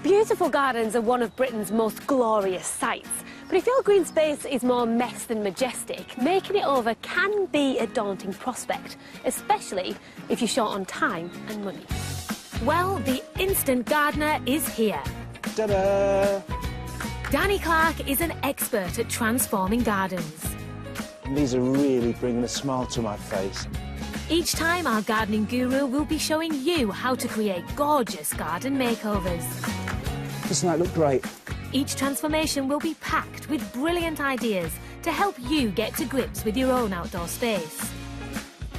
Beautiful gardens are one of Britain's most glorious sights. But if your green space is more mess than majestic, making it over can be a daunting prospect, especially if you're short on time and money. Well, the instant gardener is here. Ta-da! Danny Clarke is an expert at transforming gardens. These are really bringing a smile to my face. Each time, our gardening guru will be showing you how to create gorgeous garden makeovers. Doesn't that look great? Each transformation will be packed with brilliant ideas to help you get to grips with your own outdoor space.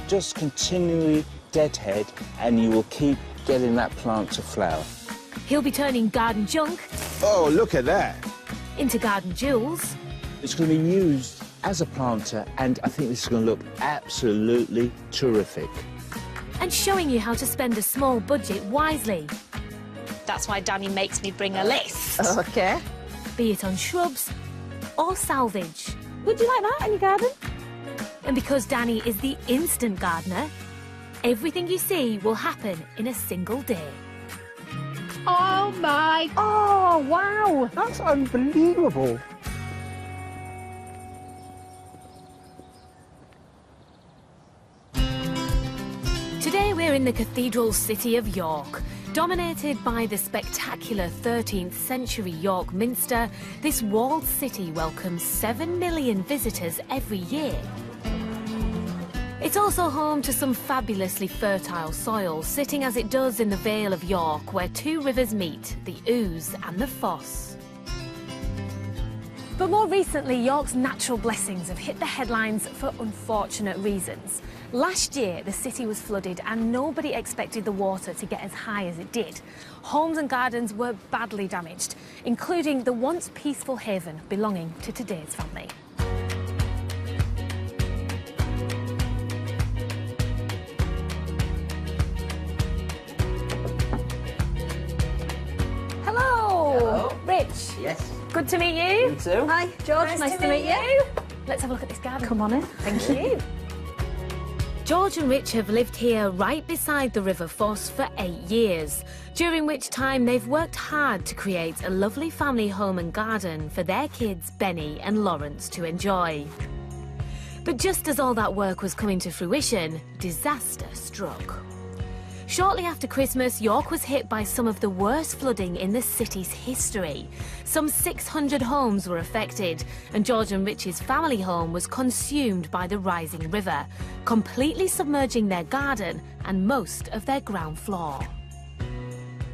Just continually deadhead and you will keep getting that plant to flower. He'll be turning garden junk... Oh, look at that! ...into garden jewels. It's going to be used as a planter and I think this is going to look absolutely terrific. And showing you how to spend a small budget wisely. That's why Danny makes me bring a list. OK. Be it on shrubs or salvage. Would you like that in your garden? And because Danny is the instant gardener, everything you see will happen in a single day. Oh, my... Oh, wow! That's unbelievable. Today we're in the cathedral city of York. Dominated by the spectacular 13th century York Minster, this walled city welcomes 7 million visitors every year. It's also home to some fabulously fertile soil, sitting as it does in the Vale of York, where two rivers meet, the Ouse and the Foss. But more recently, York's natural blessings have hit the headlines for unfortunate reasons. Last year, the city was flooded and nobody expected the water to get as high as it did. Homes and gardens were badly damaged, including the once peaceful haven belonging to today's family. Hello, Rich. Yes. Good to meet you. You too. Hi, George. Nice to meet you. Let's have a look at this garden. Come on in. Thank you. George and Rich have lived here right beside the River Foss for 8 years, during which time they've worked hard to create a lovely family home and garden for their kids Benny and Lawrence to enjoy. But just as all that work was coming to fruition, disaster struck. Shortly after Christmas, York was hit by some of the worst flooding in the city's history. Some 600 homes were affected, and George and Rich's family home was consumed by the rising river, completely submerging their garden and most of their ground floor.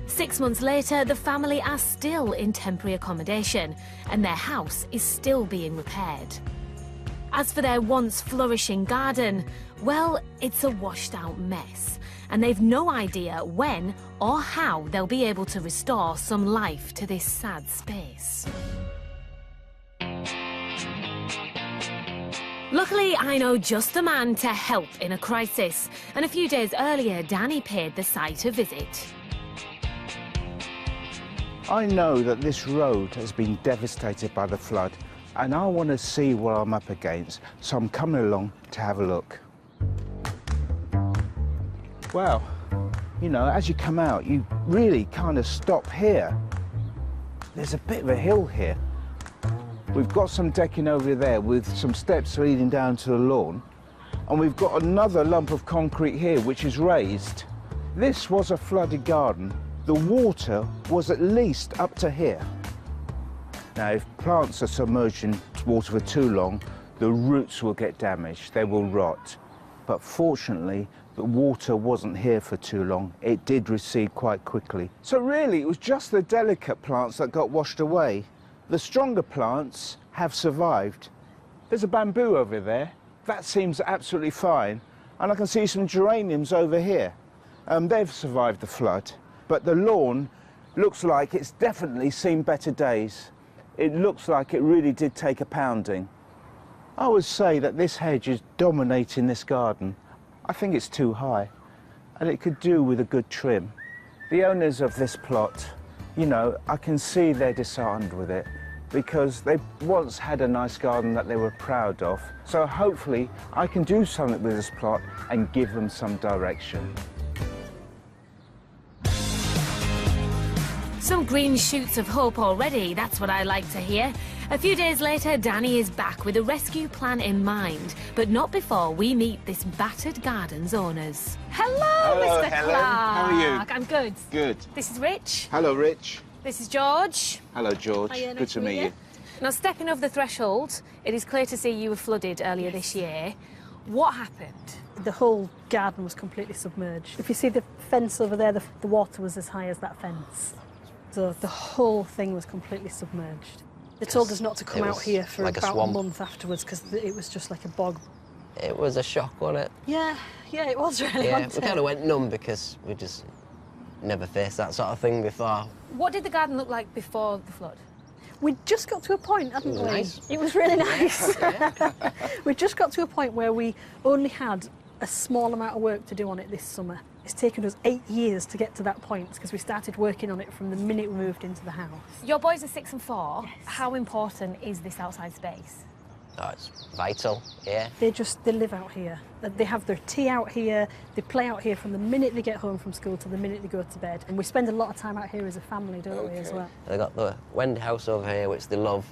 6 months later, the family are still in temporary accommodation, and their house is still being repaired. As for their once flourishing garden, well, it's a washed-out mess, and they've no idea when or how they'll be able to restore some life to this sad space. Luckily, I know just the man to help in a crisis, and a few days earlier, Danny paid the site a visit. I know that this road has been devastated by the flood and I want to see what I'm up against, so I'm coming along to have a look. Well, you know, as you come out, you really kind of stop here. There's a bit of a hill here. We've got some decking over there with some steps leading down to the lawn, and we've got another lump of concrete here which is raised. This was a flooded garden. The water was at least up to here. Now, if plants are submerged in water for too long, the roots will get damaged, they will rot. But fortunately, the water wasn't here for too long. It did recede quite quickly. So really, it was just the delicate plants that got washed away. The stronger plants have survived. There's a bamboo over there. That seems absolutely fine. And I can see some geraniums over here. They've survived the flood. But the lawn looks like it's definitely seen better days. It looks like it really did take a pounding. I would say that this hedge is dominating this garden. I think it's too high, and it could do with a good trim. The owners of this plot, you know, I can see they're disheartened with it because they once had a nice garden that they were proud of. So hopefully I can do something with this plot and give them some direction. Some green shoots of hope already, that's what I like to hear. A few days later, Danny is back with a rescue plan in mind, but not before we meet this battered garden's owners. Hello, Mr. Helen. Clarke. How are you? I'm good. Good. This is Rich. Hello, Rich. This is George. Hello, George. Hiya, Good nice to meet you. Now, stepping over the threshold, it is clear to see you were flooded earlier this year. What happened? The whole garden was completely submerged. If you see the fence over there, the water was as high as that fence. So the whole thing was completely submerged. They told us not to come out here for like about a month afterwards because it was just like a bog. It was a shock, wasn't it? Yeah, it was really. Yeah, wasn't we it? kind of went numb because we just never faced that sort of thing before. What did the garden look like before the flood? We just got to a point, hadn't we? Nice. It was really nice. Yeah. We just got to a point where we only had a small amount of work to do on it this summer. It's taken us 8 years to get to that point because we started working on it from the minute we moved into the house. Your boys are 6 and 4. Yes. How important is this outside space? Oh, it's vital, yeah. They live out here. They have their tea out here. They play out here from the minute they get home from school to the minute they go to bed. And we spend a lot of time out here as a family, don't we, as well? They got the Wendy house over here, which they love,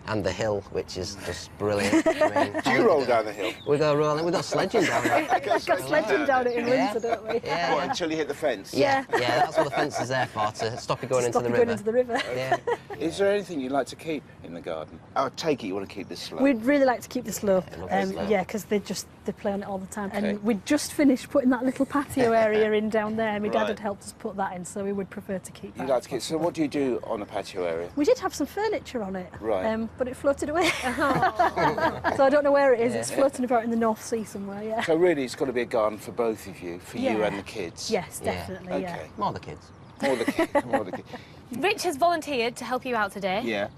and the hill, which is just brilliant. I mean, Do you roll down the hill? we go rolling, we got sledging down there. We've got sledging down it in Yeah. winter, don't we? Yeah. What, until you hit the fence? Yeah, that's what the fence is there for, to stop you going into Stop the you river. going into the river. Yeah. Is there anything you'd like to keep in the garden? I take it you want to keep this slope. We'd really like to keep the slope, Yeah, lovely slope. yeah, because they play on it all the time. Okay. And we'd just finished putting that little patio area in down there. My dad Right. had helped us put that in, so we would prefer to keep that. You'd like to keep. So what do you do on a patio area? We did have some furniture on it, Right. but it floated away. So I don't know where it is. It's floating about in the North Sea somewhere, yeah. So really, it's got to be a garden for both of you, for you Yeah. and the kids. Yes, Yeah. definitely, yeah. Okay. More the kids. More the kids. More the kids. Rich has volunteered to help you out today. Yeah.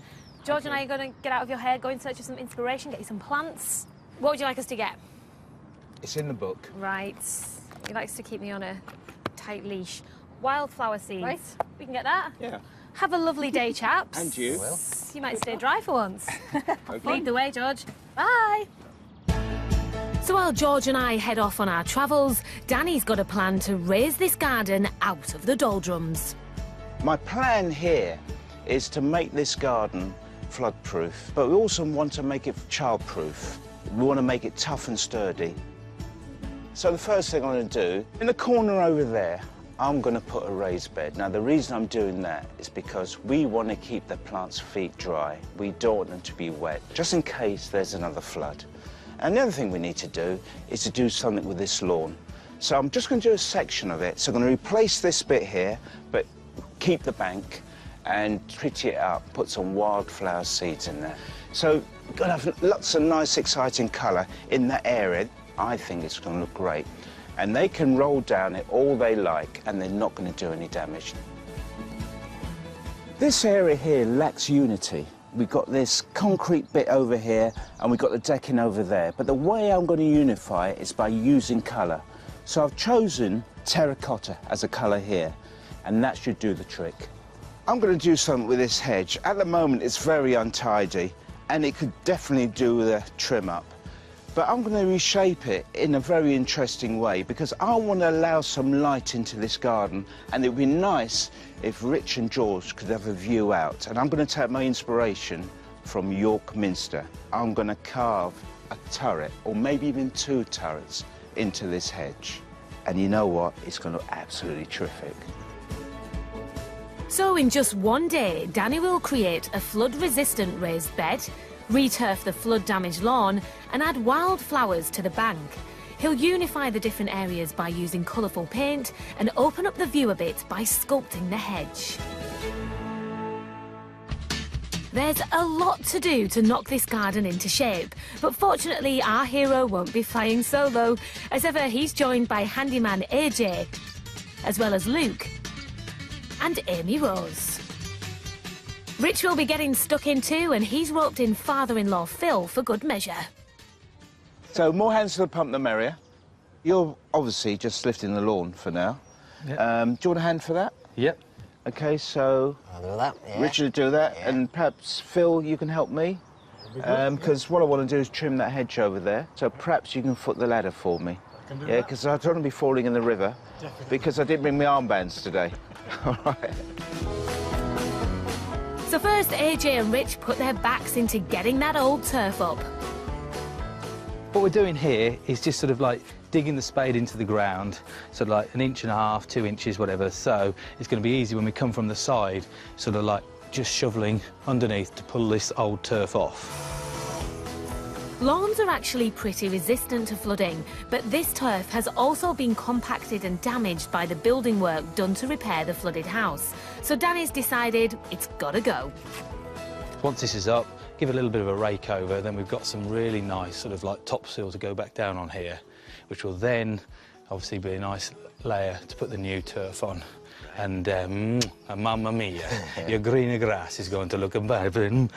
George and I are going to get out of your hair, go in search of some inspiration, get you some plants. What would you like us to get? It's in the book. Right. He likes to keep me on a tight leash. Wildflower seeds. Right. We can get that. Yeah. Have a lovely day, chaps. And you. Will. You might stay dry for once. Okay. Lead the way, George. Bye. So while George and I head off on our travels, Danny's got a plan to raise this garden out of the doldrums. My plan here is to make this garden flood-proof, but we also want to make it child-proof. We want to make it tough and sturdy. So the first thing I'm going to do, in the corner over there, I'm going to put a raised bed. Now, the reason I'm doing that is because we want to keep the plants' feet dry. We don't want them to be wet, just in case there's another flood. And the other thing we need to do is to do something with this lawn. So I'm just going to do a section of it. So I'm going to replace this bit here, but keep the bank and pretty it up, put some wildflower seeds in there. So we've got to have lots of nice, exciting colour in that area. I think it's going to look great. And they can roll down it all they like, and they're not going to do any damage. This area here lacks unity. We've got this concrete bit over here, and we've got the decking over there. But the way I'm going to unify it is by using colour. So I've chosen terracotta as a colour here, and that should do the trick. I'm going to do something with this hedge. At the moment, it's very untidy, and it could definitely do with a trim up. But I'm going to reshape it in a very interesting way because I want to allow some light into this garden, and it would be nice if Rich and George could have a view out. And I'm going to take my inspiration from York Minster. I'm going to carve a turret, or maybe even 2 turrets, into this hedge. And you know what? It's going to look absolutely terrific. So in just one day, Danny will create a flood-resistant raised bed, returf the flood-damaged lawn, and add wildflowers to the bank. He'll unify the different areas by using colourful paint and open up the view a bit by sculpting the hedge. There's a lot to do to knock this garden into shape, but fortunately our hero won't be flying solo. As ever, he's joined by handyman AJ, as well as Luke and Amy Rose. Rich will be getting stuck in too, and he's roped in father-in-law Phil for good measure. So more hands to the pump, the merrier. You're obviously just lifting the lawn for now. Yep. Do you want a hand for that? Yep. Okay, so I'll do that, yeah. Richard will do that, Yeah. and perhaps Phil, you can help me. Because what I want to do is trim that hedge over there. So perhaps you can foot the ladder for me. I can do Yeah, that. because I don't want to be falling in the river. Definitely. Because I didn't bring my armbands today. All right. So first, AJ and Rich put their backs into getting that old turf up. What we're doing here is just sort of like digging the spade into the ground, sort of like 1.5 inches, 2 inches, whatever. So it's going to be easy when we come from the side, sort of like just shoveling underneath to pull this old turf off. Lawns are actually pretty resistant to flooding, but this turf has also been compacted and damaged by the building work done to repair the flooded house. So Danny's decided it's gotta go. Once this is up, give it a little bit of a rake over, then we've got some really nice sort of like topsoil to go back down on here, which will then obviously be a nice layer to put the new turf on. And mamma mia, your greener grass is going to look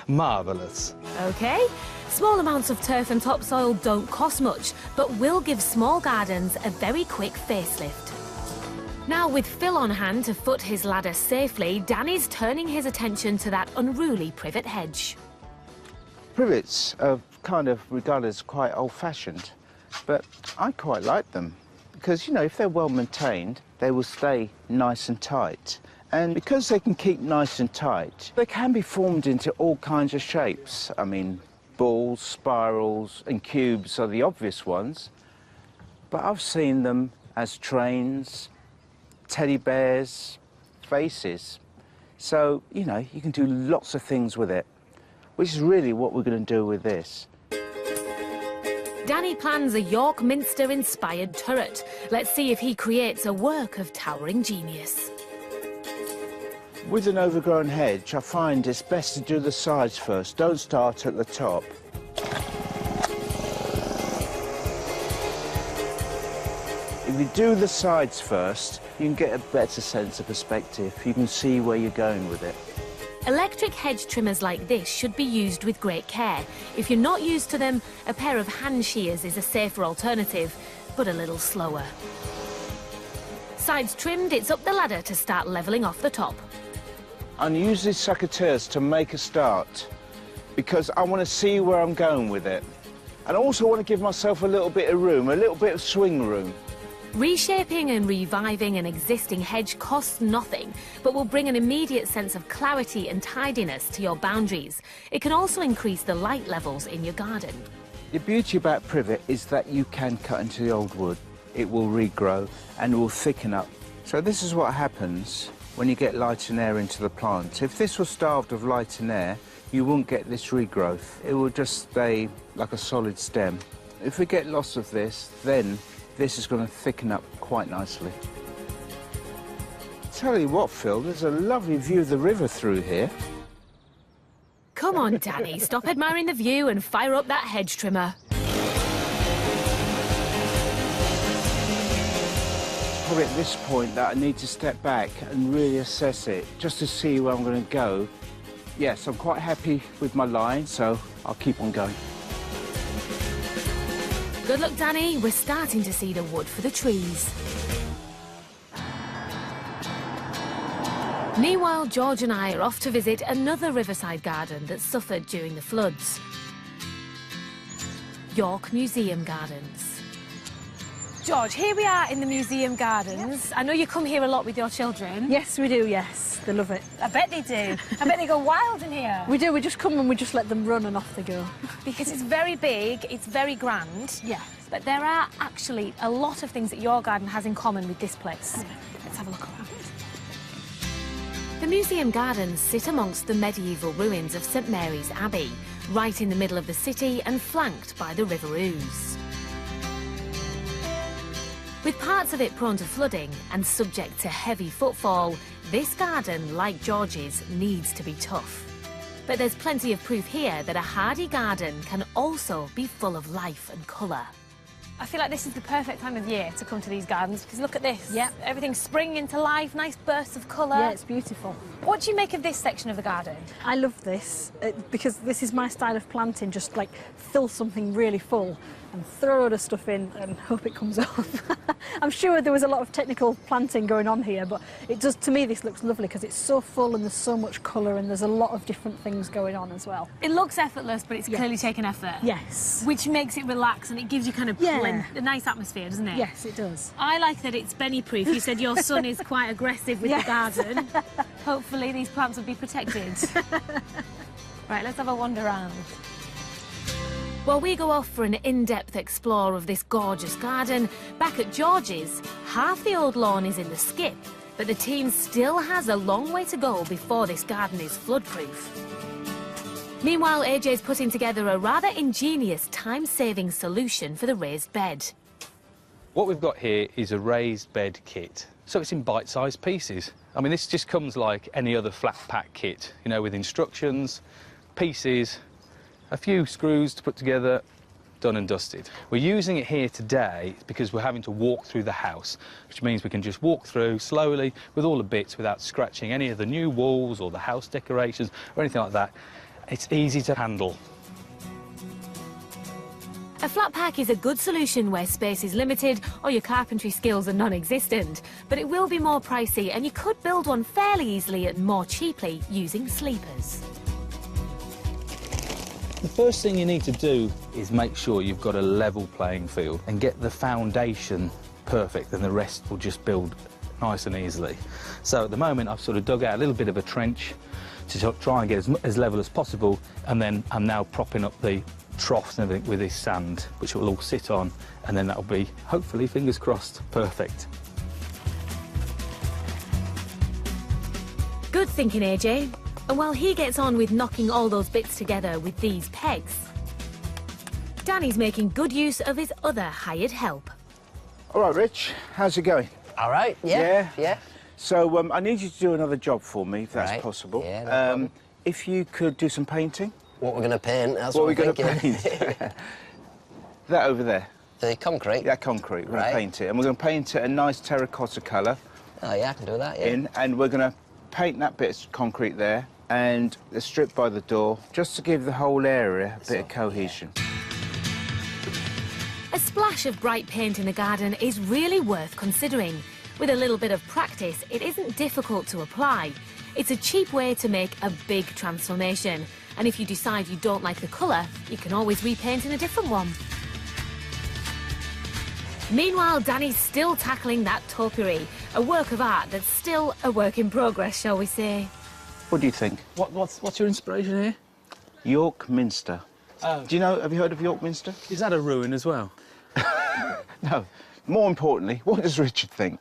marvellous. OK, small amounts of turf and topsoil don't cost much, but will give small gardens a very quick facelift. Now, with Phil on hand to foot his ladder safely, Danny's turning his attention to that unruly privet hedge. Privets are kind of regarded as quite old-fashioned, but I quite like them because, you know, if they're well maintained, they will stay nice and tight. And because they can keep nice and tight, they can be formed into all kinds of shapes. I mean, balls, spirals and cubes are the obvious ones, but I've seen them as trains, teddy bears, faces. So, you know, you can do lots of things with it, which is really what we're going to do with this. Danny plans a York Minster-inspired turret. Let's see if he creates a work of towering genius. With an overgrown hedge, I find it's best to do the sides first. Don't start at the top. If you do the sides first, you can get a better sense of perspective. You can see where you're going with it. Electric hedge trimmers like this should be used with great care. If you're not used to them, a pair of hand shears is a safer alternative, but a little slower. Sides trimmed, it's up the ladder to start levelling off the top. And use these secateurs to make a start, because I want to see where I'm going with it. And I also want to give myself a little bit of room, a little bit of swing room. Reshaping and reviving an existing hedge costs nothing, but will bring an immediate sense of clarity and tidiness to your boundaries. It can also increase the light levels in your garden. The beauty about privet is that you can cut into the old wood. It will regrow and it will thicken up. So this is what happens when you get light and air into the plant. If this was starved of light and air, you won't get this regrowth. It will just stay like a solid stem. If we get loss of this, then this is going to thicken up quite nicely. Tell you what, Phil, there's a lovely view of the river through here. Come on, Danny, stop admiring the view and fire up that hedge trimmer. Probably at this point that I need to step back and really assess it, just to see where I'm going to go. Yes, I'm quite happy with my line, so I'll keep on going. Good luck, Danny. We're starting to see the wood for the trees. Meanwhile, George and I are off to visit another riverside garden that suffered during the floods. York Museum Gardens. George, here we are in the museum gardens. I know you come here a lot with your children. Yes, we do, yes. They love it. I bet they do. I bet they go wild in here. We do, we just come and we just let them run and off they go. Because it's very big, it's very grand. Yeah. But there are actually a lot of things that your garden has in common with this place. Let's have a look around. The museum gardens sit amongst the medieval ruins of St Mary's Abbey, right in the middle of the city and flanked by the River Ouse. With parts of it prone to flooding and subject to heavy footfall, this garden, like George's, needs to be tough. But there's plenty of proof here that a hardy garden can also be full of life and colour. I feel like this is the perfect time of year to come to these gardens because look at this. Yeah. Everything's springing into life, nice bursts of colour. Yeah, it's beautiful. What do you make of this section of the garden? I love this because this is my style of planting, just like fill something really full and throw a load of stuff in and hope it comes off. I'm sure there was a lot of technical planting going on here, but it does, to me, this looks lovely because it's so full and there's so much colour and there's a lot of different things going on as well. It looks effortless, but it's clearly taken effort. Yes. Which makes it relax and it gives you kind of a nice atmosphere, doesn't it? Yes, it does. I like that it's Benny-proof. You said your son is quite aggressive with the garden. Hopefully these plants will be protected. Right, let's have a wander around. While we go off for an in-depth explore of this gorgeous garden, back at George's, half the old lawn is in the skip, but the team still has a long way to go before this garden is flood-proof. Meanwhile, AJ's putting together a rather ingenious time-saving solution for the raised bed. What we've got here is a raised bed kit. So it's in bite-sized pieces. I mean, this just comes like any other flat pack kit, you know, with instructions, pieces, a few screws to put together, done and dusted. We're using it here today because we're having to walk through the house, which means we can just walk through slowly with all the bits without scratching any of the new walls or the house decorations or anything like that. It's easy to handle. A flat pack is a good solution where space is limited or your carpentry skills are non-existent, but it will be more pricey and you could build one fairly easily and more cheaply using sleepers. The first thing you need to do is make sure you've got a level playing field and get the foundation perfect, and the rest will just build nice and easily. So at the moment I've sort of dug out a little bit of a trench to try and get as level as possible, and then I'm now propping up the troughs and everything with this sand, which will all sit on, and then that'll be, hopefully, fingers crossed, perfect. Good thinking, AJ. And while he gets on with knocking all those bits together with these pegs, Danny's making good use of his other hired help. All right, Rich, how's it going? All right, yeah. So I need you to do another job for me, if that's Right. possible. Yeah, no problem. If you could do some painting. What we're going to paint, that's What what, are we we're going to thinking. paint? That over there. The concrete? That concrete. We're going Right. to paint it. And we're going to paint it a nice terracotta colour Oh, yeah, I can do that, yeah. in. And we're going to paint that bit of concrete there and the strip by the door, just to give the whole area a bit of cohesion. A splash of bright paint in the garden is really worth considering. With a little bit of practice, it isn't difficult to apply. It's a cheap way to make a big transformation. And if you decide you don't like the colour, you can always repaint in a different one. Meanwhile, Danny's still tackling that topiary, a work of art that's still a work in progress, shall we say. What do you think? What's your inspiration here? York Minster. Oh. Do you know, have you heard of York Minster? Is that a ruin as well? No. More importantly, what does Richard think?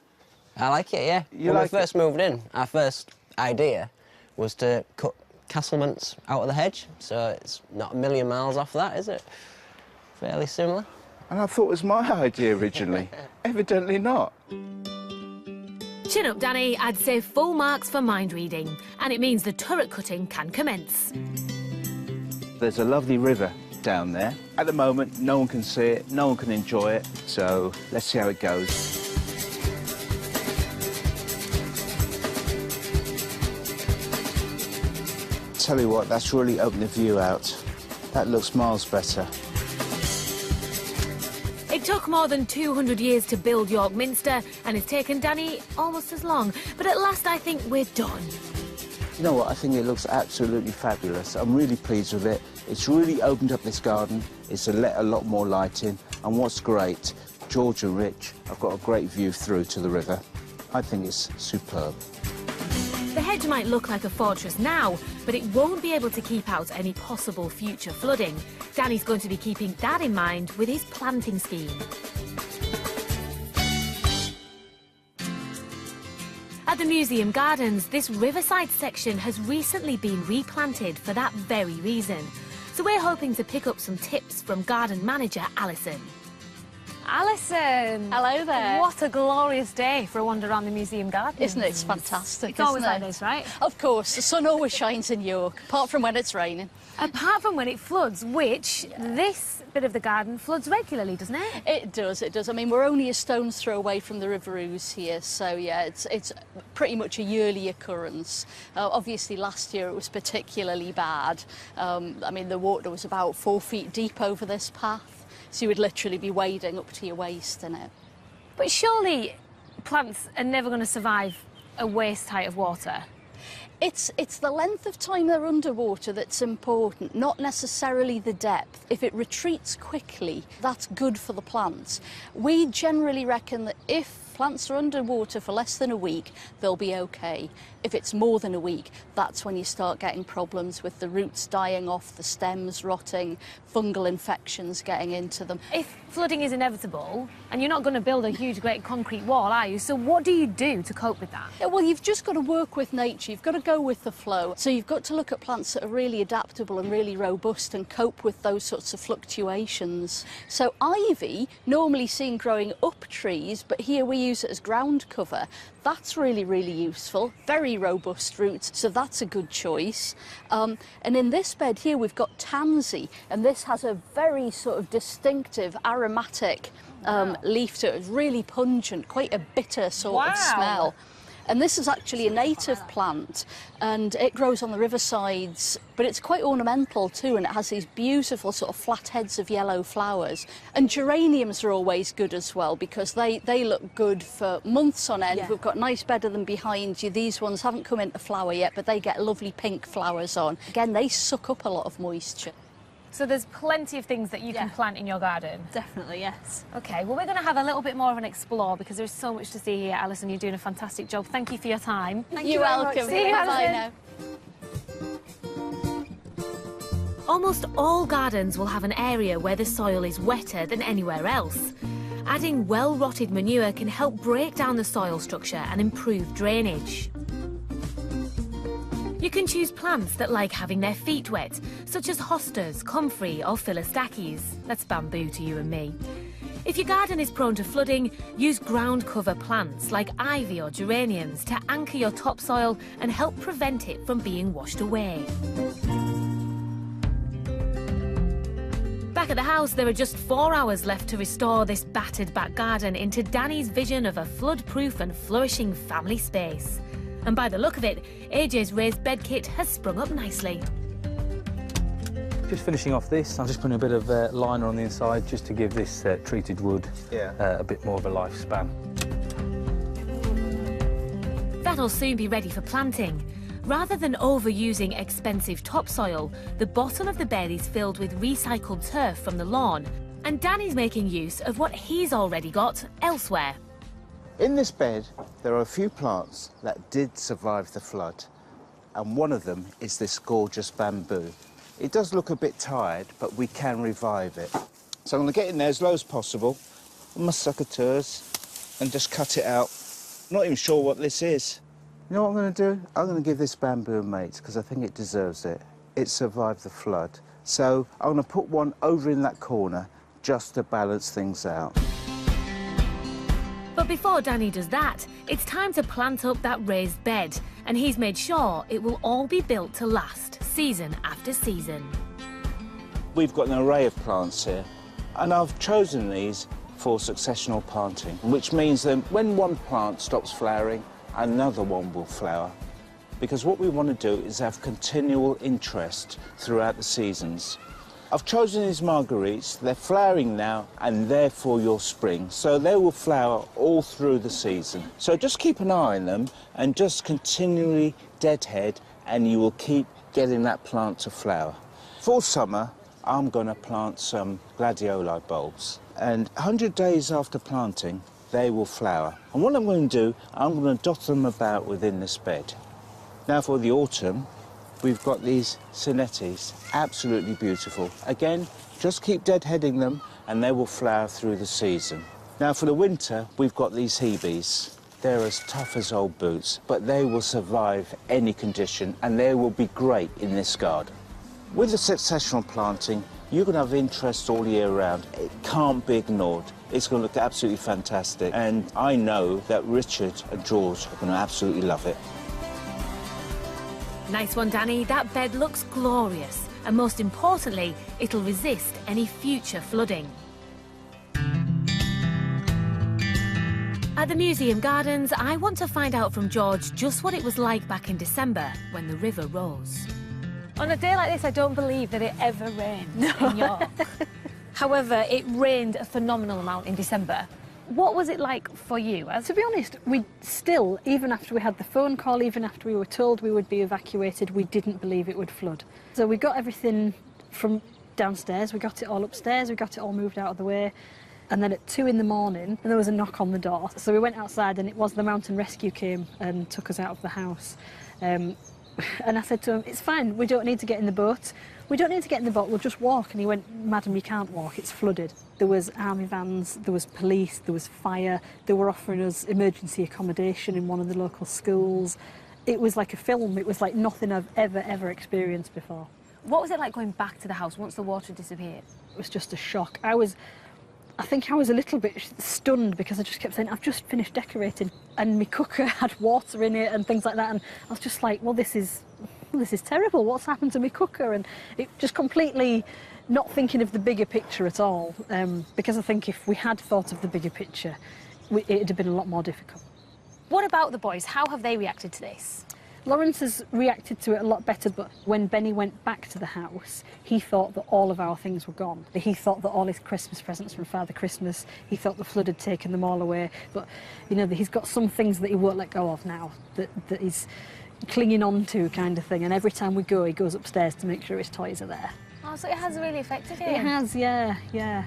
I like it, yeah. You when like we first moved in, our first idea was to cut Castlements out of the hedge, so it's not a million miles off that, is it? Fairly similar. And I thought it was my idea originally. Evidently not. Chin up, Danny. I'd say full marks for mind reading. And it means the turret cutting can commence. There's a lovely river down there. At the moment, no one can see it, no one can enjoy it, so let's see how it goes. Tell you what, that's really opened the view out. That looks miles better. It took more than 200 years to build York Minster, and it's taken Danny almost as long. But at last, I think we're done. You know what, I think it looks absolutely fabulous. I'm really pleased with it. It's really opened up this garden. It's let a lot more light in. And what's great, George and Rich, I've got a great view through to the river. I think it's superb. The hedge might look like a fortress now, but it won't be able to keep out any possible future flooding. Danny's going to be keeping that in mind with his planting scheme. At the museum gardens, this riverside section has recently been replanted for that very reason. So we're hoping to pick up some tips from garden manager Alison. Alison! Hello there. What a glorious day for a wander around the museum garden. Isn't it? It's fantastic, It's always isn't like it? this, right? Of course, the sun always shines in York, apart from when it's raining. Apart from when it floods, which this bit of the garden floods regularly, doesn't it? It does, it does. I mean, we're only a stone's throw away from the River Ouse here, so yeah, it's pretty much a yearly occurrence. Obviously, last year it was particularly bad. I mean, the water was about 4 feet deep over this path. So you would literally be wading up to your waist in it. But surely plants are never going to survive a waist height of water. It's the length of time they're underwater that's important, not necessarily the depth. If it retreats quickly, that's good for the plants. We generally reckon that if plants are underwater for less than a week, they'll be okay. If it's more than a week, that's when you start getting problems with the roots dying off, the stems rotting, fungal infections getting into them. If flooding is inevitable, and you're not going to build a huge, great concrete wall, are you? So what do you do to cope with that? Yeah, well, you've just got to work with nature. You've got to go with the flow. So you've got to look at plants that are really adaptable and really robust and cope with those sorts of fluctuations. So ivy, normally seen growing up trees, but here we use it as ground cover. That's really, really useful. Very robust roots, so that's a good choice. And in this bed here, we've got tansy, and this has a very sort of distinctive aromatic leaf to it. It's really pungent, quite a bitter sort of smell. And this is actually a native plant, and it grows on the riversides, but it's quite ornamental too, and it has these beautiful sort of flat heads of yellow flowers. And geraniums are always good as well, because they look good for months on end. Yeah. We've got a nice bed of them behind you. These ones haven't come into flower yet, but they get lovely pink flowers on. Again, they suck up a lot of moisture. So there's plenty of things that you can plant in your garden? Definitely, yes. OK, well, we're going to have a little bit more of an explore because there's so much to see here, Alison. You're doing a fantastic job. Thank you for your time. You're welcome. See you, Alison. Almost all gardens will have an area where the soil is wetter than anywhere else. Adding well-rotted manure can help break down the soil structure and improve drainage. You can choose plants that like having their feet wet, such as hostas, comfrey or philostachys. That's bamboo to you and me. If your garden is prone to flooding, use ground cover plants like ivy or geraniums to anchor your topsoil and help prevent it from being washed away. Back at the house, there are just 4 hours left to restore this battered back garden into Danny's vision of a flood-proof and flourishing family space. And by the look of it, AJ's raised bed kit has sprung up nicely. Just finishing off this, I'm just putting a bit of liner on the inside just to give this treated wood a bit more of a lifespan. That'll soon be ready for planting. Rather than overusing expensive topsoil, the bottom of the bed is filled with recycled turf from the lawn, and Danny's making use of what he's already got elsewhere. In this bed, there are a few plants that did survive the flood, and one of them is this gorgeous bamboo. It does look a bit tired, but we can revive it. So I'm going to get in there as low as possible with my secateurs and just cut it out. I'm not even sure what this is. You know what I'm going to do? I'm going to give this bamboo a mate, because I think it deserves it. It survived the flood. So I'm going to put one over in that corner just to balance things out. But before Danny does that, it's time to plant up that raised bed, and he's made sure it will all be built to last, season after season. We've got an array of plants here, and I've chosen these for successional planting, which means that when one plant stops flowering, another one will flower. Because what we want to do is have continual interest throughout the seasons. I've chosen these marguerites. They're flowering now, and therefore your spring. So they will flower all through the season. So just keep an eye on them and just continually deadhead, and you will keep getting that plant to flower. For summer, I'm going to plant some gladioli bulbs. And 100 days after planting, they will flower. And what I'm going to do, I'm going to dot them about within this bed. Now for the autumn, we've got these Sinettis, absolutely beautiful. Again, just keep deadheading them and they will flower through the season. Now for the winter, we've got these Hebes. They're as tough as old boots, but they will survive any condition and they will be great in this garden. With the successional planting, you're going to have interest all year round. It can't be ignored. It's going to look absolutely fantastic. And I know that Richard and George are going to absolutely love it. Nice one, Danny. That bed looks glorious. And most importantly, it'll resist any future flooding. At the museum gardens, I want to find out from George just what it was like back in December when the river rose. On a day like this, I don't believe that it ever rained in York. However, it rained a phenomenal amount in December. What was it like for you? To be honest, we still, even after we had the phone call, even after we were told we would be evacuated, we didn't believe it would flood. So we got everything from downstairs, we got it all upstairs, we got it all moved out of the way. And then at 2 in the morning, there was a knock on the door. So we went outside and it was the mountain rescue came and took us out of the house. And I said to him, it's fine, we don't need to get in the boat. We don't need to get in the boat, we'll just walk. And he went, madam, you can't walk, it's flooded. There was army vans, there was police, there was fire. They were offering us emergency accommodation in one of the local schools. It was like a film, it was like nothing I've ever experienced before. What was it like going back to the house once the water disappeared? It was just a shock. I think I was a little bit stunned because I just kept saying, I've just finished decorating and my cooker had water in it and things like that. And I was just like, well, this is terrible. What's happened to my cooker? And it just completely not thinking of the bigger picture at all. Because I think if we had thought of the bigger picture, it'd have been a lot more difficult. What about the boys? How have they reacted to this? Lawrence has reacted to it a lot better, but when Benny went back to the house, he thought that all of our things were gone. He thought that all his Christmas presents from Father Christmas, he thought the flood had taken them all away. But, you know, he's got some things that he won't let go of now, that he's clinging on to kind of thing. And every time we go, he goes upstairs to make sure his toys are there. Oh, so it has really affected him? It has, yeah.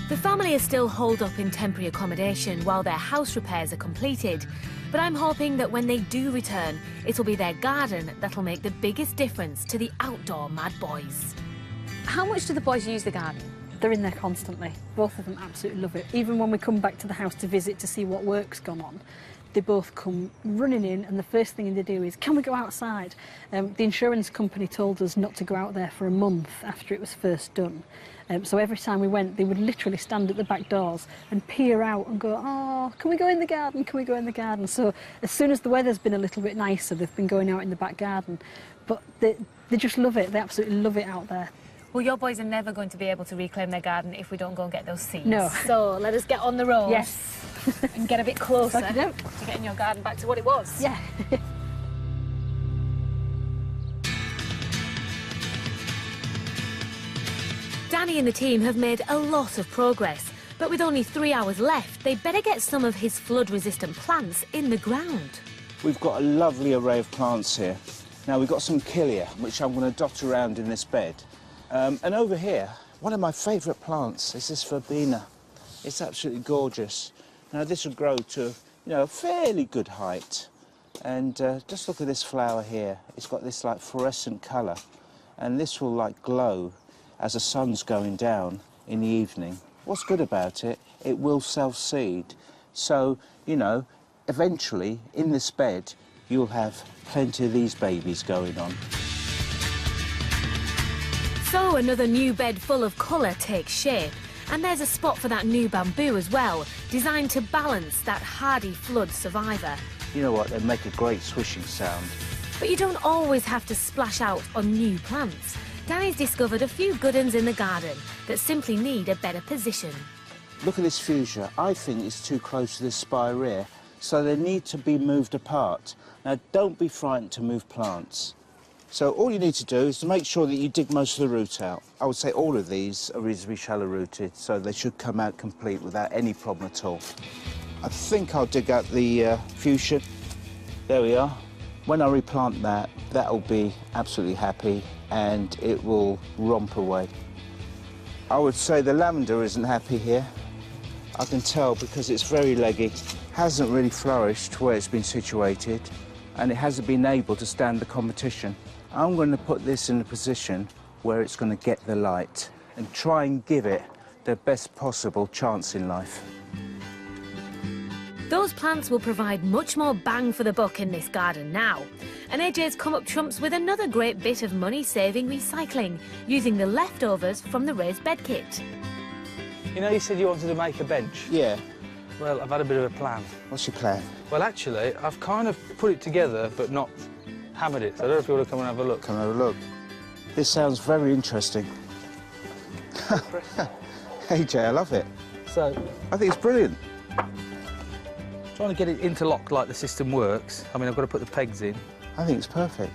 The family is still holed up in temporary accommodation while their house repairs are completed. But I'm hoping that when they do return, it'll be their garden that'll make the biggest difference to the outdoor mad boys. How much do the boys use the garden? They're in there constantly. Both of them absolutely love it. Even when we come back to the house to visit to see what work's gone on, they both come running in and the first thing they do is, can we go outside? The insurance company told us not to go out there for a month after it was first done. So every time we went, they would literally stand at the back doors and peer out and go, oh, can we go in the garden? Can we go in the garden? So as soon as the weather's been a little bit nicer, they've been going out in the back garden. But they just love it. They absolutely love it out there. Well, your boys are never going to be able to reclaim their garden if we don't go and get those seeds. No. So let us get on the road. Yes. And get a bit closer Okey-doke. to getting your garden back to what it was. Yeah. Danny and the team have made a lot of progress, but with only 3 hours left, they better get some of his flood-resistant plants in the ground. We've got a lovely array of plants here. Now, we've got some killia, which I'm going to dot around in this bed. And over here, one of my favourite plants is this verbena. It's absolutely gorgeous. Now, this will grow to, you know, a fairly good height. And just look at this flower here. It's got this, like, fluorescent colour. And this will, like, glow as the sun's going down in the evening. What's good about it, it will self-seed. So, you know, eventually, in this bed, you'll have plenty of these babies going on. So another new bed full of colour takes shape. And there's a spot for that new bamboo as well, designed to balance that hardy flood survivor. You know what, they make a great swishing sound. But you don't always have to splash out on new plants. Danny's discovered a few good ones in the garden that simply need a better position. Look at this fuchsia. I think it's too close to this spirea, so they need to be moved apart. Now, don't be frightened to move plants. So all you need to do is to make sure that you dig most of the root out. I would say all of these are reasonably shallow rooted, so they should come out complete without any problem at all. I think I'll dig out the fuchsia. There we are. When I replant that, that'll be absolutely happy and it will romp away. I would say the lavender isn't happy here. I can tell because it's very leggy. Hasn't really flourished where it's been situated and it hasn't been able to stand the competition. I'm going to put this in a position where it's going to get the light and try and give it the best possible chance in life. Those plants will provide much more bang for the buck in this garden now. And AJ's come up trumps with another great bit of money-saving recycling, using the leftovers from the raised bed kit. You know, you said you wanted to make a bench? Yeah. Well, I've had a bit of a plan. What's your plan? Well, actually, I've kind of put it together, but not hammered it. So I don't know if you want to come and have a look. Come and have a look. This sounds very interesting. AJ, I love it. So, I think it's brilliant. trying to get it interlocked like the system works. I mean, I've got to put the pegs in. I think it's perfect.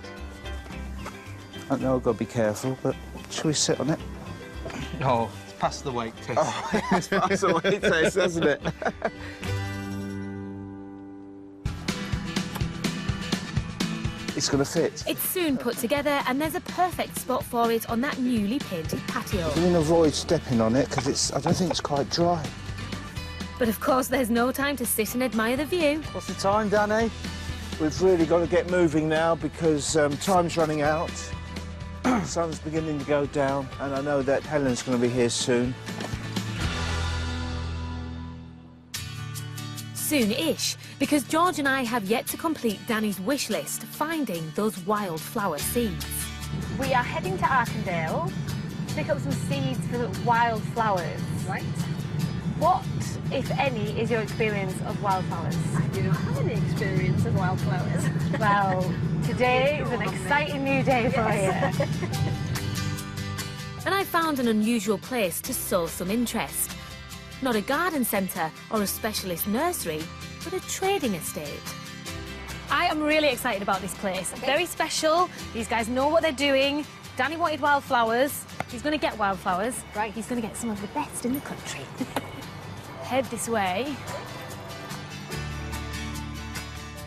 I know I've got to be careful, but shall we sit on it? Oh, passed the weight test. Oh, it's passed the weight test, hasn't it? It's going to fit. It's soon put together and there's a perfect spot for it on that newly painted patio. I'm going to avoid stepping on it because I don't think it's quite dry. But of course there's no time to sit and admire the view. What's the time, Danny? We've really got to get moving now because time's running out. The sun's beginning to go down and I know that Helen's going to be here soon. Soon-ish, because George and I have yet to complete Danny's wish list, finding those wildflower seeds. We are heading to Arkendale to pick up some seeds for the wildflowers. Right. What, if any, is your experience of wildflowers? I do not have any experience of wildflowers. Well, today is an exciting new day for you. And I found an unusual place to sow some interest. Not a garden centre or a specialist nursery, but a trading estate. I am really excited about this place. Okay. Very special. These guys know what they're doing. Danny wanted wildflowers. He's going to get wildflowers. Right. He's going to get some of the best in the country. Head this way.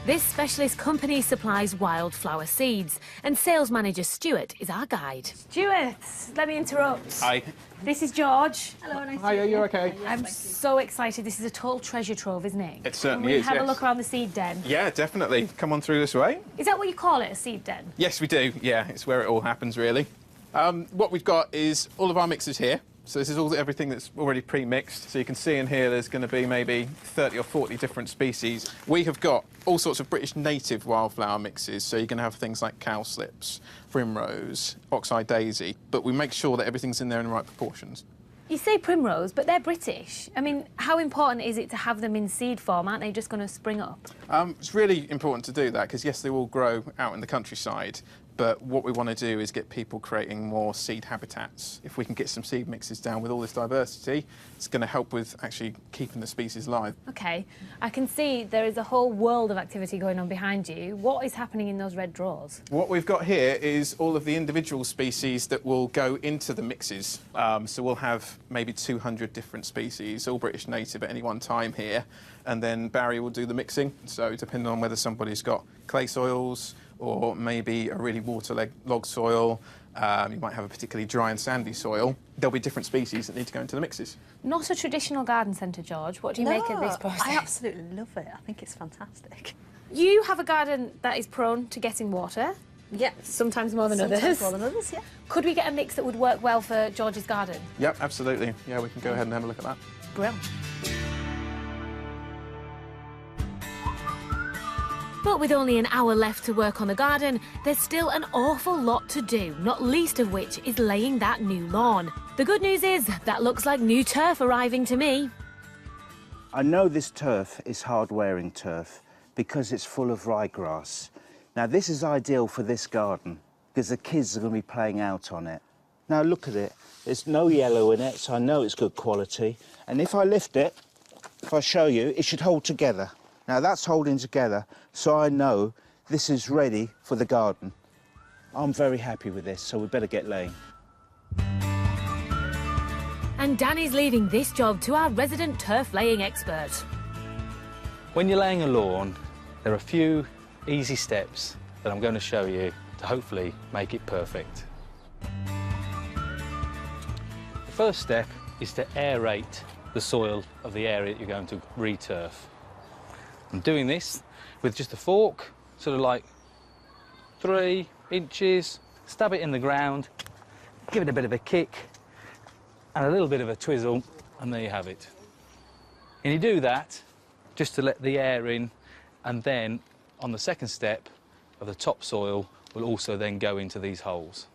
This specialist company supplies wildflower seeds, and sales manager Stuart is our guide. Stuart, let me interrupt. Hi. This is George. Hello, nice Hi, to are meet you you. okay? I'm so excited. This is a total treasure trove, isn't it? It certainly Can we is, have a yes. look around the seed den? Yeah, definitely. Come on through this way. Is that what you call it, a seed den? Yes, we do. Yeah, it's where it all happens, really. What we've got is all of our mixes here. So this is everything that's already pre-mixed. So you can see in here there's going to be maybe 30 or 40 different species. We have got all sorts of British native wildflower mixes. So you're going to have things like cowslips, primrose, oxeye daisy. But we make sure that everything's in there in the right proportions. You say primrose, but they're British. I mean, how important is it to have them in seed form? Aren't they just going to spring up? It's really important to do that because, yes, they will grow out in the countryside. But what we want to do is get people creating more seed habitats. If we can get some seed mixes down with all this diversity, it's going to help with actually keeping the species live. OK. I can see there is a whole world of activity going on behind you. What is happening in those red drawers? What we've got here is all of the individual species that will go into the mixes. So we'll have maybe 200 different species, all British native at any one time here. And then Barry will do the mixing. So depending on whether somebody's got clay soils, or maybe a really waterlogged soil, you might have a particularly dry and sandy soil. There'll be different species that need to go into the mixes. Not a traditional garden centre, George. What do you make of this process? I absolutely love it. I think it's fantastic. You have a garden that is prone to getting water. Yeah. Sometimes more than Sometimes others. more than others, yeah. Could we get a mix that would work well for George's garden? Yep, absolutely. Yeah, we can go ahead and have a look at that. Brilliant. But with only an hour left to work on the garden, there's still an awful lot to do, not least of which is laying that new lawn. The good news is that looks like new turf arriving to me. I know this turf is hard-wearing turf because it's full of ryegrass. Now, this is ideal for this garden because the kids are going to be playing out on it. Now, look at it. There's no yellow in it, so I know it's good quality. And if I lift it, if I show you, it should hold together. Now, that's holding together, so I know this is ready for the garden. I'm very happy with this, so we better get laying. And Danny's leaving this job to our resident turf laying expert. When you're laying a lawn, there are a few easy steps that I'm going to show you to hopefully make it perfect. The first step is to aerate the soil of the area that you're going to re-turf. I'm doing this with just a fork, sort of like 3 inches, stab it in the ground, give it a bit of a kick, and a little bit of a twizzle, and there you have it. And you do that just to let the air in, and then on the second step of the topsoil will also then go into these holes.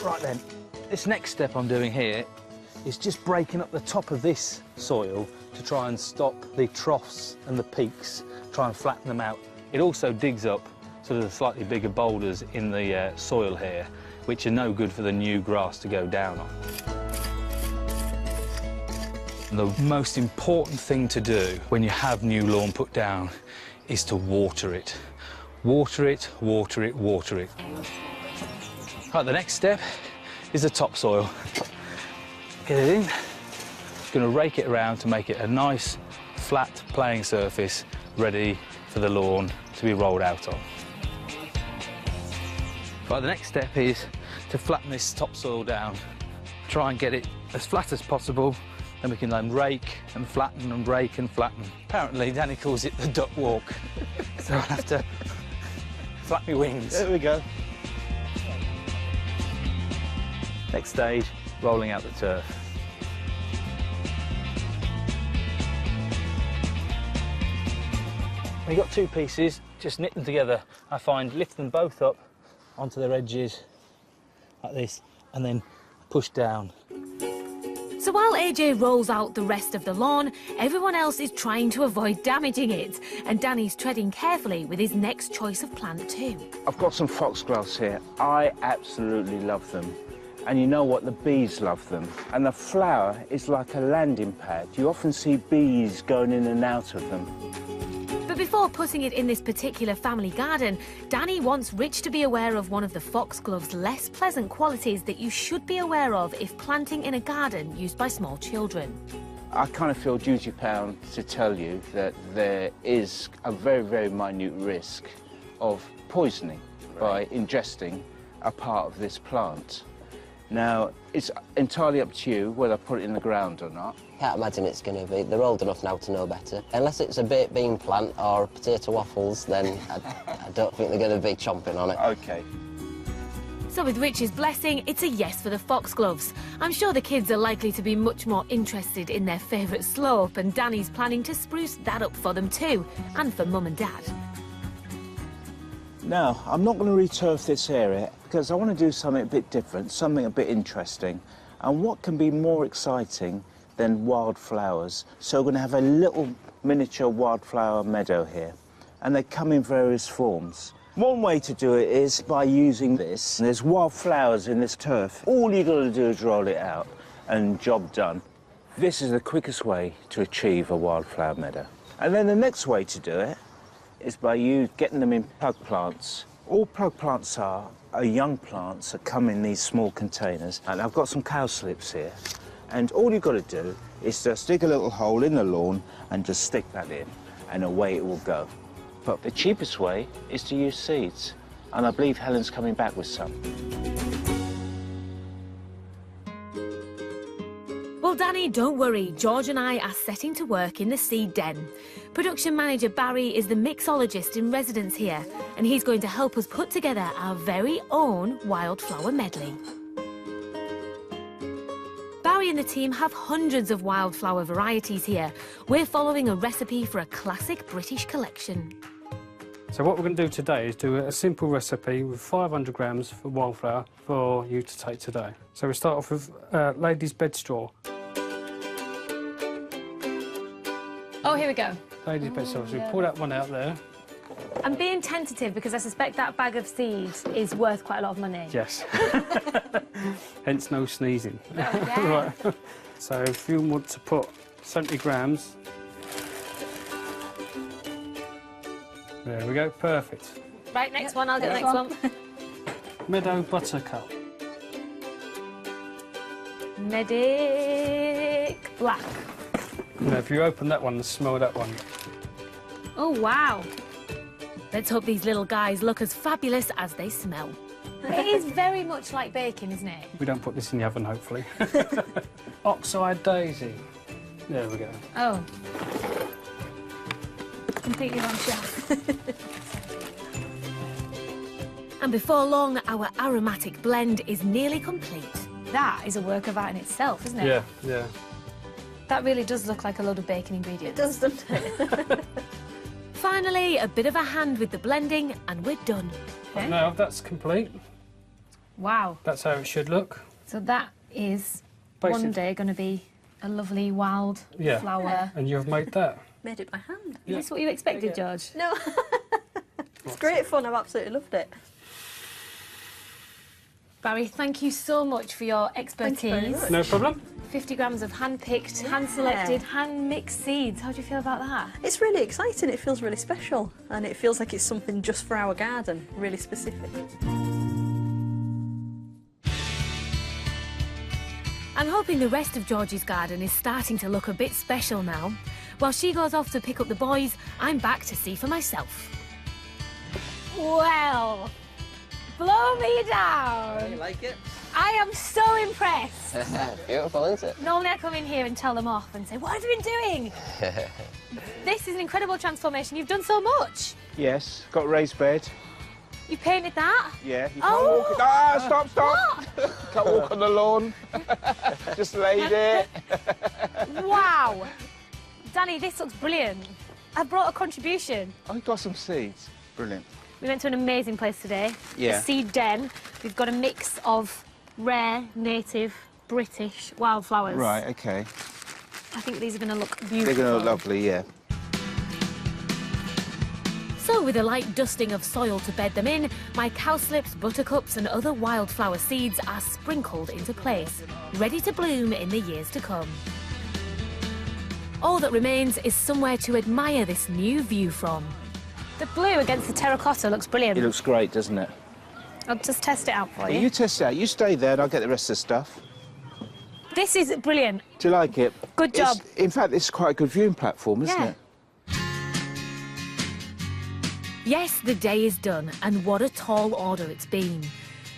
Right then, this next step I'm doing here is just breaking up the top of this soil to try and stop the troughs and the peaks, try and flatten them out. It also digs up sort of the slightly bigger boulders in the soil here, which are no good for the new grass to go down on. And the most important thing to do when you have new lawn put down is to water it. Water it, water it, water it. Right, the next step is the topsoil. Get it in. Just going to rake it around to make it a nice, flat playing surface ready for the lawn to be rolled out on. Right, the next step is to flatten this topsoil down. Try and get it as flat as possible, then we can then rake and flatten and rake and flatten. Apparently, Danny calls it the duck walk, so I'll have to flap my wings. There we go. Next stage, rolling out the turf. When you've got two pieces, just knit them together. I find lift them both up onto their edges, like this, and then push down. So while AJ rolls out the rest of the lawn, everyone else is trying to avoid damaging it, and Danny's treading carefully with his next choice of plant too. I've got some foxgloves here. I absolutely love them. And you know what? The bees love them. And the flower is like a landing pad. You often see bees going in and out of them. But before putting it in this particular family garden, Danny wants Rich to be aware of one of the foxglove's less pleasant qualities that you should be aware of if planting in a garden used by small children. I kind of feel duty-bound to tell you that there is a very, very minute risk of poisoning by ingesting a part of this plant. Now, it's entirely up to you whether I put it in the ground or not. Can't imagine it's going to be. They're old enough now to know better. Unless it's a baked bean plant or potato waffles, then I don't think they're going to be chomping on it. OK. So with Rich's blessing, it's a yes for the foxgloves. I'm sure the kids are likely to be much more interested in their favourite slope, and Danny's planning to spruce that up for them too, and for Mum and Dad. Now, I'm not going to returf this area because I want to do something a bit different, something a bit interesting. And what can be more exciting than wildflowers? So we're going to have a little miniature wildflower meadow here. And they come in various forms. One way to do it is by using this. There's wildflowers in this turf. All you've got to do is roll it out and job done. This is the quickest way to achieve a wildflower meadow. And then the next way to do it is by you getting them in plug plants. All plug plants are young plants that come in these small containers. And I've got some cowslips here. And all you've got to do is just dig a little hole in the lawn and just stick that in, and away it will go. But the cheapest way is to use seeds. And I believe Helen's coming back with some. Well, Danny, don't worry. George and I are setting to work in the seed den. Production manager Barry is the mixologist in residence here, and he's going to help us put together our very own wildflower medley. Barry and the team have hundreds of wildflower varieties here. We're following a recipe for a classic British collection. So what we're going to do today is do a simple recipe with 500 grams of wildflower for you to take today. So we start off with ladies' bed straw. Oh, here we go. Ladies' bed straw. So we pull that one out there. I'm being tentative because I suspect that bag of seeds is worth quite a lot of money. Yes. Hence no sneezing. Oh, yeah. Right. So if you want to put 70 grams. There we go, perfect. Right, next one, I'll get the next one. Meadow buttercup. Medic black. Now, if you open that one and smell that one. Oh, wow. Let's hope these little guys look as fabulous as they smell. It is very much like bacon, isn't it? We don't put this in the oven, hopefully. Oxeye daisy. There we go. Oh. Completely wrong shelf. And before long, our aromatic blend is nearly complete. That is a work of art in itself, isn't it? Yeah, yeah. That really does look like a load of bacon ingredients. It does, doesn't it? Finally, a bit of a hand with the blending, and we're done. Okay. Now that's complete. Wow. That's how it should look. So that is Basic. one day going to be a lovely wild Yeah. flower. And you've made that. Made it by hand. Is this what you expected, George? No. It's great fun. I've absolutely loved it. Barry, thank you so much for your Thank you very expertise. much. No problem. 50 grams of hand-picked, hand-selected, hand-mixed seeds. How do you feel about that? It's really exciting. It feels really special. And it feels like it's something just for our garden, really specific. hoping the rest of Georgie's garden is starting to look a bit special now. While she goes off to pick up the boys, I'm back to see for myself. Well, blow me down. You like it? I am so impressed. Beautiful, isn't it? Normally I come in here and tell them off and say, what have you been doing? This is an incredible transformation. You've done so much. Yes, got a raised bed. You painted that? Yeah, you can't Oh! walk. Ah, stop! Can't walk on the lawn. Just laid it. Wow. Danny, this looks brilliant. I've brought a contribution. I got some seeds. Brilliant. We went to an amazing place today. Yeah. The Seed Den. We've got a mix of rare, native, British wildflowers. Right, okay. I think these are going to look beautiful. They're going to look lovely, yeah. So with a light dusting of soil to bed them in, my cowslips, buttercups and other wildflower seeds are sprinkled into place, ready to bloom in the years to come. All that remains is somewhere to admire this new view from. The blue against the terracotta looks brilliant. It looks great, doesn't it? I'll just test it out for You test it out. You stay there and I'll get the rest of the stuff. This is brilliant. Do you like it? Good job. In fact, it's quite a good viewing platform, isn't Yeah. it? Yes, the day is done, and what a tall order it's been.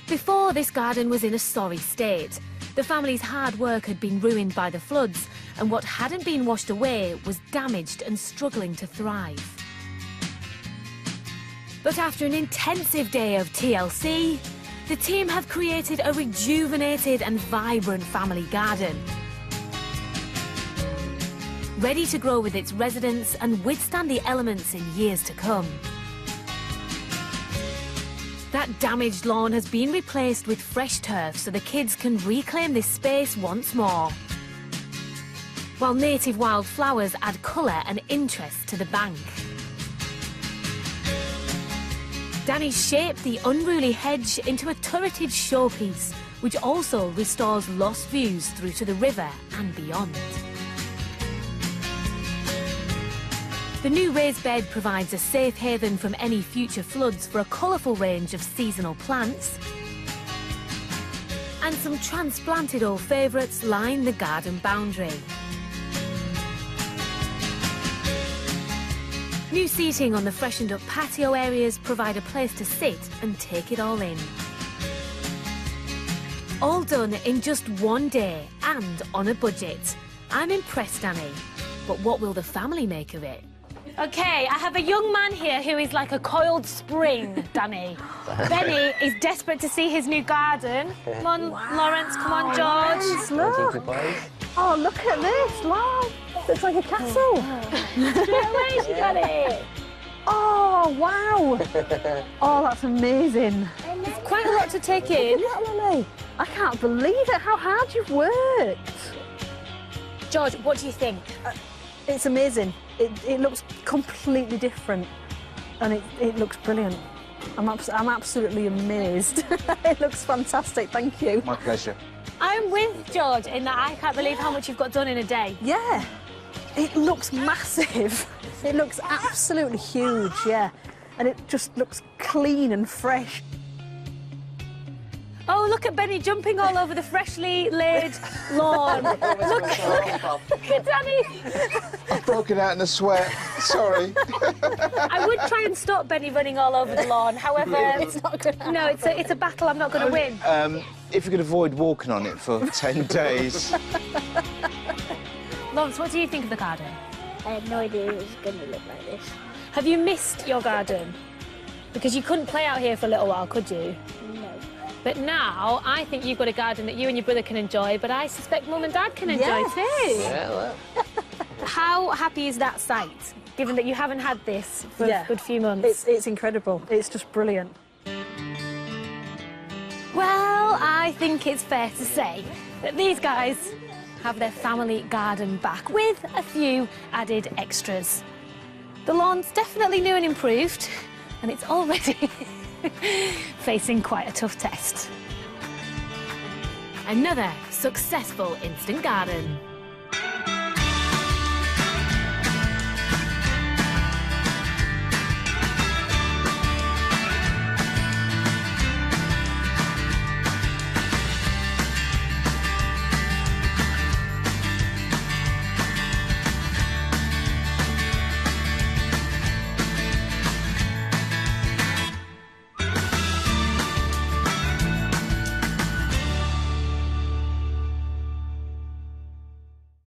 Before, this garden was in a sorry state. The family's hard work had been ruined by the floods, and what hadn't been washed away was damaged and struggling to thrive. But after an intensive day of TLC, the team have created a rejuvenated and vibrant family garden, ready to grow with its residents and withstand the elements in years to come. That damaged lawn has been replaced with fresh turf so the kids can reclaim this space once more, while native wildflowers add colour and interest to the bank. Danny's shaped the unruly hedge into a turreted showpiece, which also restores lost views through to the river and beyond. The new raised bed provides a safe haven from any future floods for a colourful range of seasonal plants. And some transplanted old favourites line the garden boundary. New seating on the freshened up patio areas provide a place to sit and take it all in. All done in just one day and on a budget. I'm impressed, Danny. But what will the family make of it? Okay, I have a young man here who is like a coiled spring, Danny. Benny is desperate to see his new garden. Come on, Lawrence, come on, George. Nice, look. Oh, look at this, wow. Looks like a castle. Straight away she got it. Oh, wow. Oh, that's amazing. It's quite a lot to take in. Look at that, Lily. I can't believe it, how hard you've worked. George, what do you think? It's amazing. It looks completely different, and it looks brilliant. I'm absolutely amazed. It looks fantastic, thank you. My pleasure. I'm with George in that I can't believe how much you've got done in a day. Yeah, it looks massive. It looks absolutely huge, yeah. And it just looks clean and fresh. Oh, look at Benny jumping all over the freshly laid lawn. look at Danny. I've broken out in a sweat. Sorry. I would try and stop Benny running all over the lawn. However, It's not good. no, it's a battle I'm not going to win. If you could avoid walking on it for 10 days. Lawrence, what do you think of the garden? I had no idea it was going to look like this. Have you missed your garden? Because you couldn't play out here for a little while, could you? No. But now, I think you've got a garden that you and your brother can enjoy, but I suspect Mum and Dad can enjoy Yes. too. Yeah, look. How happy is that site, given that you haven't had this for a good few months? It's incredible. It's just brilliant. Well, I think it's fair to say that these guys have their family garden back with a few added extras. The lawn's definitely new and improved, and it's already facing quite a tough test. Another successful instant garden.